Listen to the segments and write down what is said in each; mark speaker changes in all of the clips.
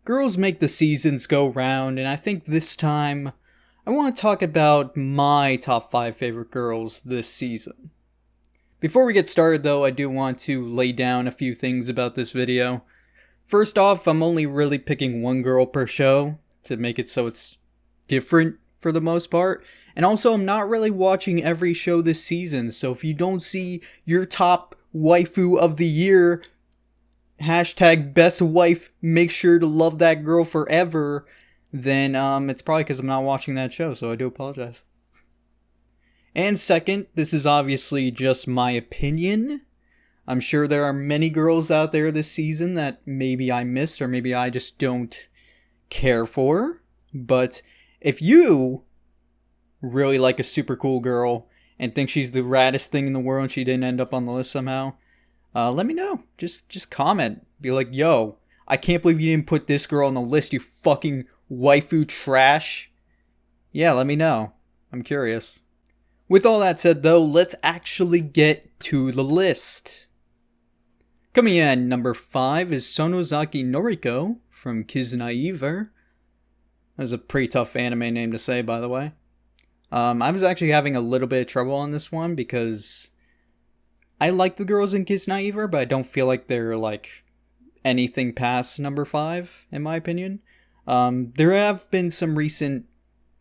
Speaker 1: Girls make the seasons go round, and I think this time I want to talk about my top 5 favorite girls this season. Before we get started though, I do want to lay down a few things about this video. First off, I'm only really picking one girl per show to make it so it's different for the most part. And also, I'm not really watching every show this season, so if you don't see your top waifu of the year, hashtag best wife, make sure to love that girl forever, then it's probably because I'm not watching that show, so I do apologize. And second, this is obviously just my opinion. I'm sure there are many girls out there this season that maybe I missed or maybe I just don't care for. But if you really like a super cool girl and think she's the raddest thing in the world and she didn't end up on the list somehow, let me know. Just comment. Be like, yo, I can't believe you didn't put this girl on the list, you fucking waifu trash. Yeah, let me know. I'm curious. With all that said though, let's actually get to the list. Coming in at number 5 is Sonozaki Noriko from Ieva. That's a pretty tough anime name to say, by the way. I was actually having a little bit of trouble on this one because I like the girls in Ieva, but I don't feel like they're like anything past number 5, in my opinion. There have been some recent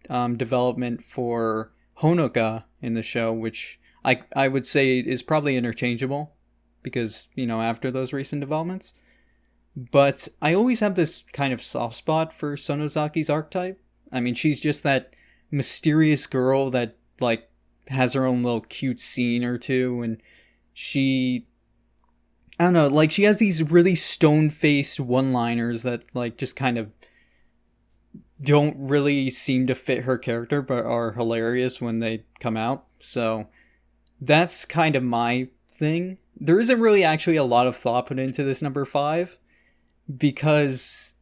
Speaker 1: development for Honoka in the show, which I would say is probably interchangeable because, you know, after those recent developments. But I always have this kind of soft spot for Sonozaki's archetype. I mean, she's just that mysterious girl that, like, has her own little cute scene or two, and she, I don't know, like, she has these really stone-faced one-liners that, like, just kind of don't really seem to fit her character, but are hilarious when they come out. So that's kind of my thing. There isn't really actually a lot of thought put into this number 5 because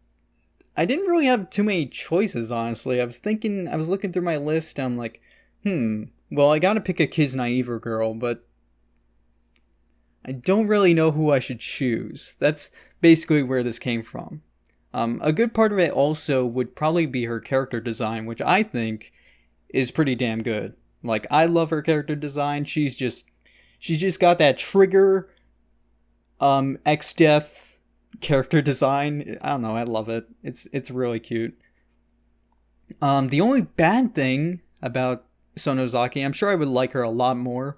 Speaker 1: I didn't really have too many choices, honestly. I was looking through my list, and I'm like, well, I gotta pick a Kisnaiver girl, but I don't really know who I should choose. That's basically where this came from. A good part of it also would probably be her character design, which I think is pretty damn good. Like, I love her character design. She's just got that trigger, X-Death character design. I don't know, I love it. It's really cute. The only bad thing about Sonozaki, I'm sure I would like her a lot more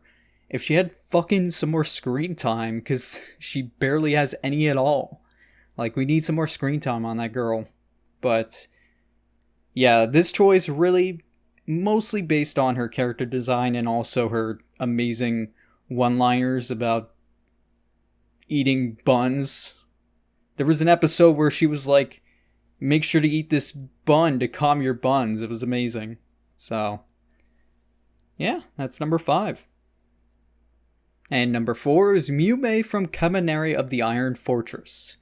Speaker 1: if she had fucking some more screen time, because she barely has any at all. Like, we need some more screen time on that girl. But yeah, this choice really mostly based on her character design and also her amazing one-liners about eating buns. There was an episode where she was like, make sure to eat this bun to calm your buns. It was amazing. So yeah, that's number 5. And number 4 is Miume from Culinary of the Iron Fortress.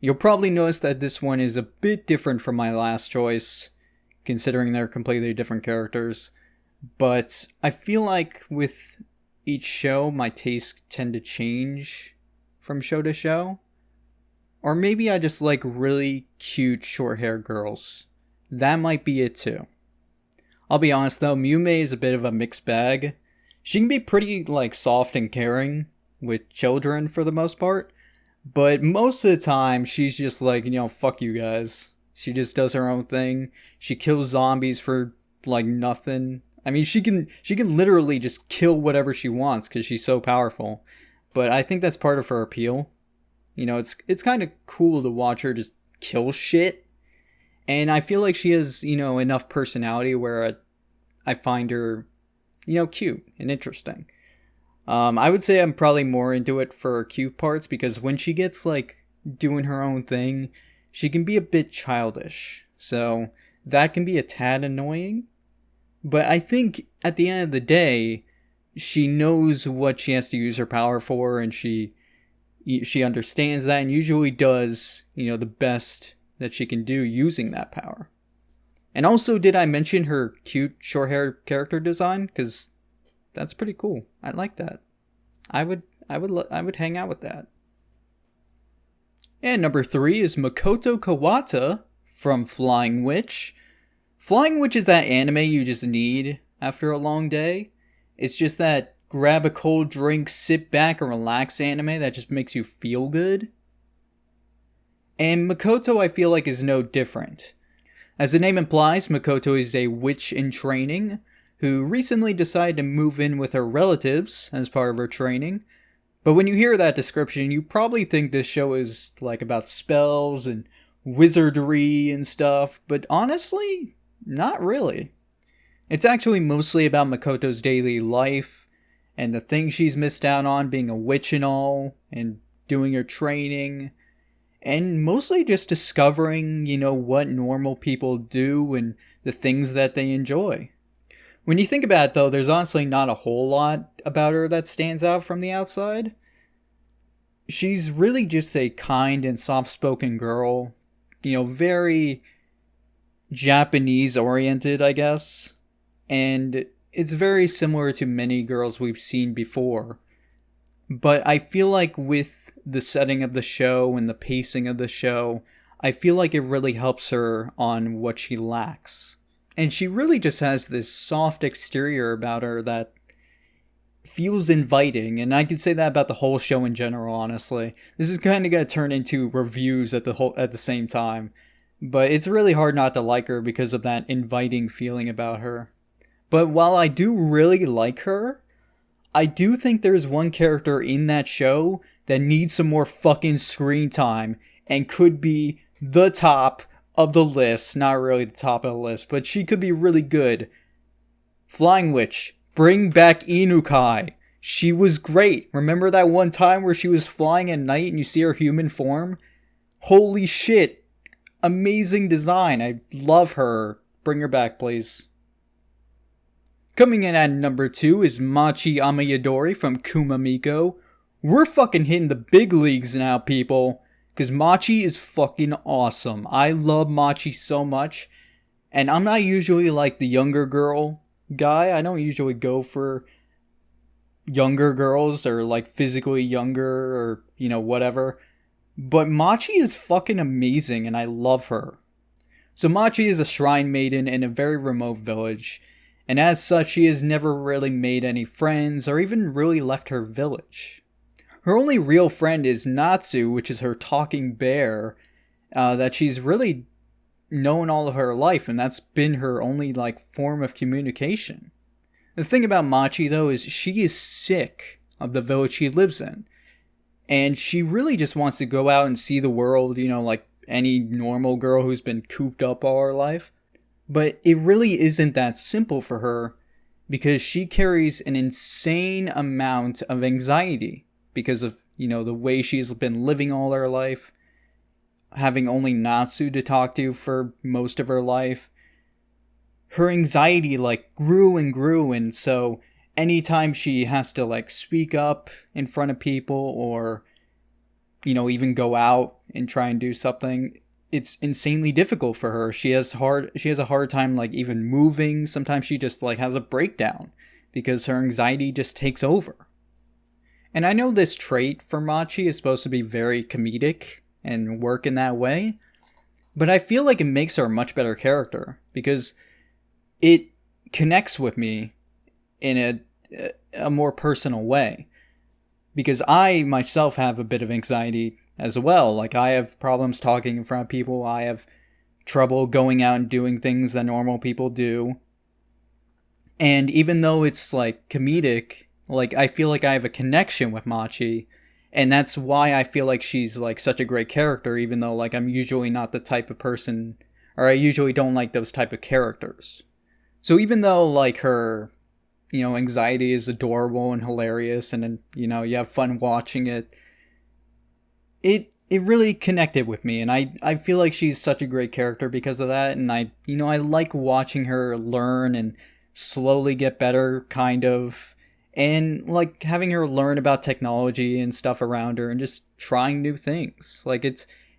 Speaker 1: You'll probably notice that this one is a bit different from my last choice, considering they're completely different characters. But I feel like with each show, my tastes tend to change from show to show. Or maybe I just like really cute short-haired girls. That might be it too. I'll be honest though, Miume is a bit of a mixed bag. She can be pretty like soft and caring with children for the most part. But most of the time, she's just like, you know, fuck you guys. She just does her own thing. She kills zombies for, like, nothing. I mean, she can literally just kill whatever she wants because she's so powerful. But I think that's part of her appeal. You know, it's kind of cool to watch her just kill shit. And I feel like she has, you know, enough personality where I find her, you know, cute and interesting. I would say I'm probably more into it for her cute parts because when she gets, like, doing her own thing, she can be a bit childish. So that can be a tad annoying. But I think at the end of the day, she knows what she has to use her power for, and she understands that and usually does, you know, the best that she can do using that power. And also, did I mention her cute short-haired character design? Because that's pretty cool. I like that. I would hang out with that. And number 3 is Makoto Kawata from Flying Witch. Flying Witch is that anime you just need after a long day. It's just that grab a cold drink, sit back and relax anime that just makes you feel good. And Makoto, I feel like, is no different. As the name implies, Makoto is a witch in training who recently decided to move in with her relatives as part of her training. But when you hear that description, you probably think this show is like about spells and wizardry and stuff, but honestly, not really. It's actually mostly about Makoto's daily life and the things she's missed out on being a witch and all, and doing her training, and mostly just discovering, what normal people do and the things that they enjoy. When you think about it, though, there's honestly not a whole lot about her that stands out from the outside. She's really just a kind and soft-spoken girl, very Japanese-oriented, I guess. And it's very similar to many girls we've seen before. But I feel like with the setting of the show and the pacing of the show, I feel like it really helps her on what she lacks. And she really just has this soft exterior about her that feels inviting, and I could say that about the whole show in general, honestly. This is kind of going to turn into reviews at the same time, but it's really hard not to like her because of that inviting feeling about her. But while I do really like her, I do think there's one character in that show that needs some more fucking screen time and could be the top of the list. Not really the top of the list, but she could be really good. Flying Witch. Bring back Inukai. She was great. Remember that one time where she was flying at night and you see her human form? Holy shit. Amazing design. I love her. Bring her back, please. Coming in at number 2 is Machi Amayadori from Kumamiko. We're fucking hitting the big leagues now, people. Because Machi is fucking awesome. I love Machi so much. And I'm not usually like the younger girl guy. I don't usually go for younger girls or like physically younger or whatever, but Machi is fucking amazing and I love her. So Machi is a shrine maiden in a very remote village, and as such she has never really made any friends or even really left her village. Her only real friend is Natsu, which is her talking bear that she's really known all of her life, and that's been her only form of communication. The thing about Machi, though, is she is sick of the village she lives in, and she really just wants to go out and see the world, like any normal girl who's been cooped up all her life. But it really isn't that simple for her, because she carries an insane amount of anxiety because of the way she's been living all her life, having only Natsu to talk to for most of her life. Her anxiety grew and grew, and so anytime she has to speak up in front of people or even go out and try and do something, it's insanely difficult for her. She has a hard time even moving. Sometimes she just has a breakdown because her anxiety just takes over. And I know this trait for Machi is supposed to be very comedic and work in that way, but I feel like it makes her a much better character because it connects with me in a more personal way, because I myself have a bit of anxiety as well. I have problems talking in front of people. I have trouble going out and doing things that normal people do, and even though it's comedic, I feel like I have a connection with Machi. And that's why I feel like she's such a great character, even though I'm usually not the type of person, or I usually don't like those type of characters. So even though her, anxiety is adorable and hilarious, and you have fun watching it, it really connected with me, and I feel like she's such a great character because of that, and I like watching her learn and slowly get better, kind of. And having her learn about technology and stuff around her and just trying new things.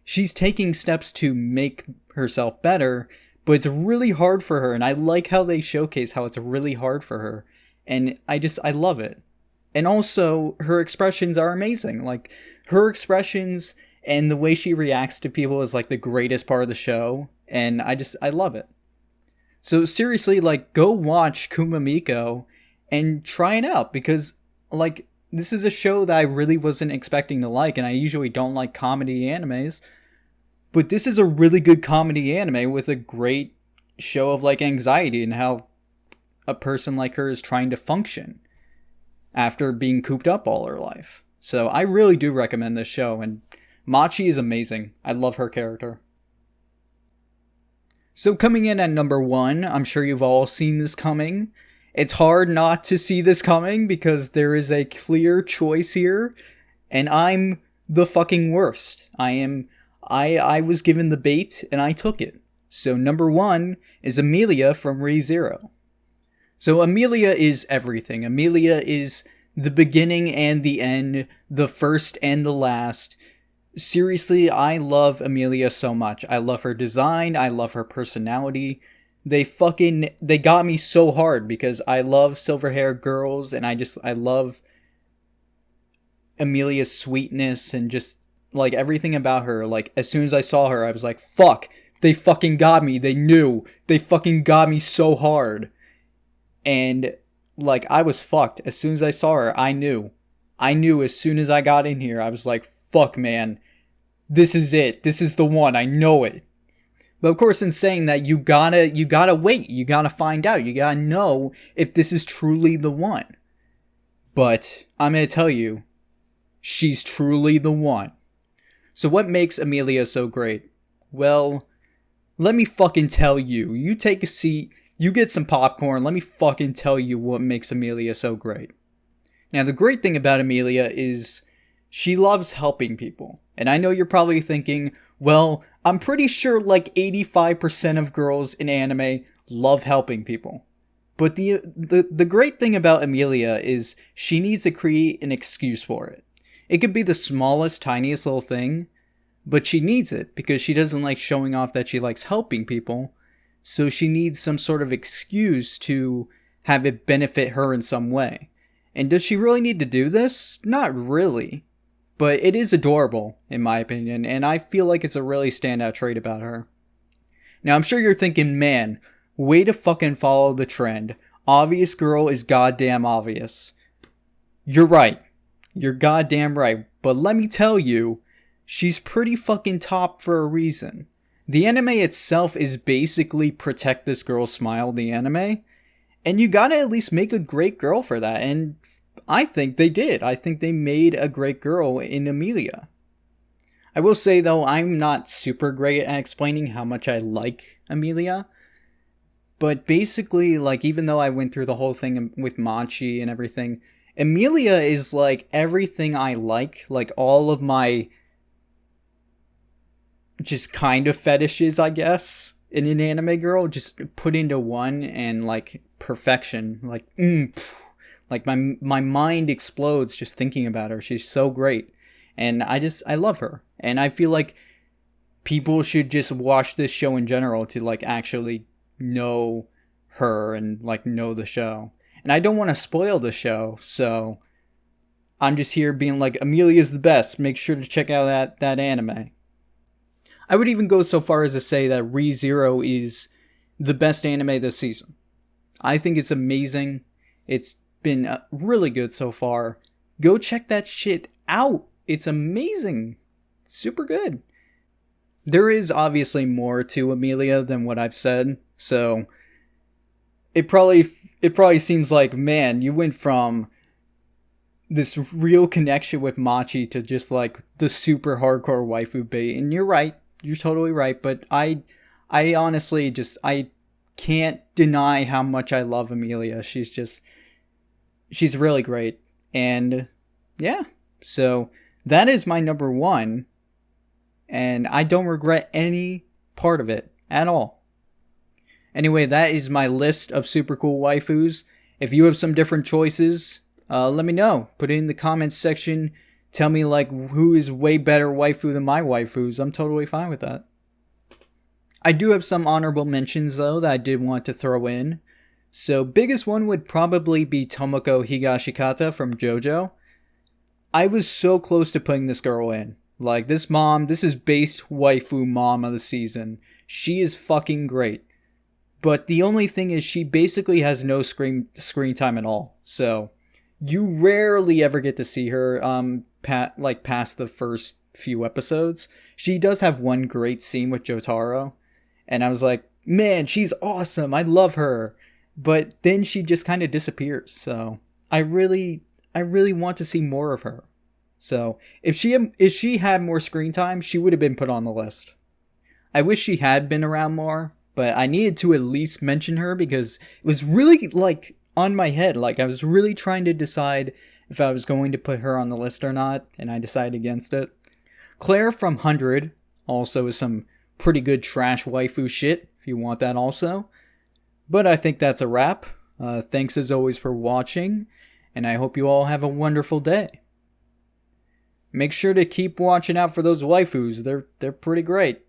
Speaker 1: She's taking steps to make herself better, but it's really hard for her. And I like how they showcase how it's really hard for her. And I love it. And also her expressions are amazing. Her expressions And the way she reacts to people is like the greatest part of the show. And I love it. So seriously, like, go watch Kumamiko and try it out, because like, this is a show that I really wasn't expecting to like, and I usually don't like comedy animes. But this is a really good comedy anime with a great show of like anxiety and how a person like her is trying to function after being cooped up all her life. So I really do recommend this show, and Machi is amazing. I love her character. So coming in at number 1, I'm sure you've all seen this coming. It's hard not to see this coming because there is a clear choice here, and I'm the fucking worst. I was given the bait and I took it. So number 1 is Amelia from Re:Zero. So Amelia is everything. Amelia is the beginning and the end, the first and the last. Seriously, I love Amelia so much. I love her design. I love her personality. They got me so hard because I love silver hair girls, and I love Amelia's sweetness and just like everything about her. Like, as soon as I saw her, I was like, fuck, they fucking got me. They knew. They fucking got me so hard. And like, I was fucked. As soon as I saw her, I knew. As soon as I got in here, I was like, fuck, man. This is it. This is the one. I know it. But of course, in saying that, you gotta wait. You gotta find out. You gotta know if this is truly the one. But I'm gonna tell you, she's truly the one. So what makes Amelia so great? Well, let me fucking tell you. You take a seat, you get some popcorn, let me fucking tell you what makes Amelia so great. Now, the great thing about Amelia is she loves helping people. And I know you're probably thinking, well, I'm pretty sure like 85% of girls in anime love helping people. But the great thing about Amelia is she needs to create an excuse for it. It could be the smallest, tiniest little thing, but she needs it because she doesn't like showing off that she likes helping people. So she needs some sort of excuse to have it benefit her in some way. And does she really need to do this? Not really. But it is adorable, in my opinion, and I feel like it's a really standout trait about her. Now, I'm sure you're thinking, man, way to fucking follow the trend. Obvious girl is goddamn obvious. You're right. You're goddamn right. But let me tell you, she's pretty fucking top for a reason. The anime itself is basically Protect This Girl Smile, the anime. And you gotta at least make a great girl for that. And I think they did. I think they made a great girl in Amelia. I will say, though, I'm not super great at explaining how much I like Amelia. But basically, like, even though I went through the whole thing with Machi and everything, Amelia is like everything I like all of my just kind of fetishes, I guess, in an anime girl, just put into one, and like perfection. Like, like my mind explodes just thinking about her. She's so great. And I love her. And I feel like people should just watch this show in general to like actually know her and like know the show. And I don't want to spoil the show, so I'm just here being like, Amelia's the best. Make sure to check out that anime. I would even go so far as to say that Re:Zero is the best anime this season. I think it's amazing. It's been really good so far. Go check that shit out. It's amazing. It's super good. There is obviously more to Amelia than what I've said, so it probably seems like, man, you went from this real connection with Machi to just like the super hardcore waifu bait. And you're right. You're totally right. But I honestly I can't deny how much I love Amelia. She's really great. And yeah, so that is my number 1. And I don't regret any part of it at all. Anyway, that is my list of super cool waifus. If you have some different choices, let me know. Put it in the comments section. Tell me like who is way better waifu than my waifus. I'm totally fine with that. I do have some honorable mentions though that I did want to throw in. So biggest one would probably be Tomoko Higashikata from JoJo. I was so close to putting this girl in. Like, this is base waifu mom of the season. She is fucking great. But the only thing is she basically has no screen time at all. So you rarely ever get to see her past the first few episodes. She does have one great scene with Jotaro, and I was like, man, she's awesome. I love her. But then she just kind of disappears. So I really want to see more of her. So if she had more screen time, she would have been put on the list. I wish she had been around more, but I needed to at least mention her because it was really like on my head. Like I was really trying to decide if I was going to put her on the list or not, and I decided against it. Claire from 100 also is some pretty good trash waifu shit, if you want that also. But I think that's a wrap. Thanks as always for watching, and I hope you all have a wonderful day. Make sure to keep watching out for those waifus. They're pretty great.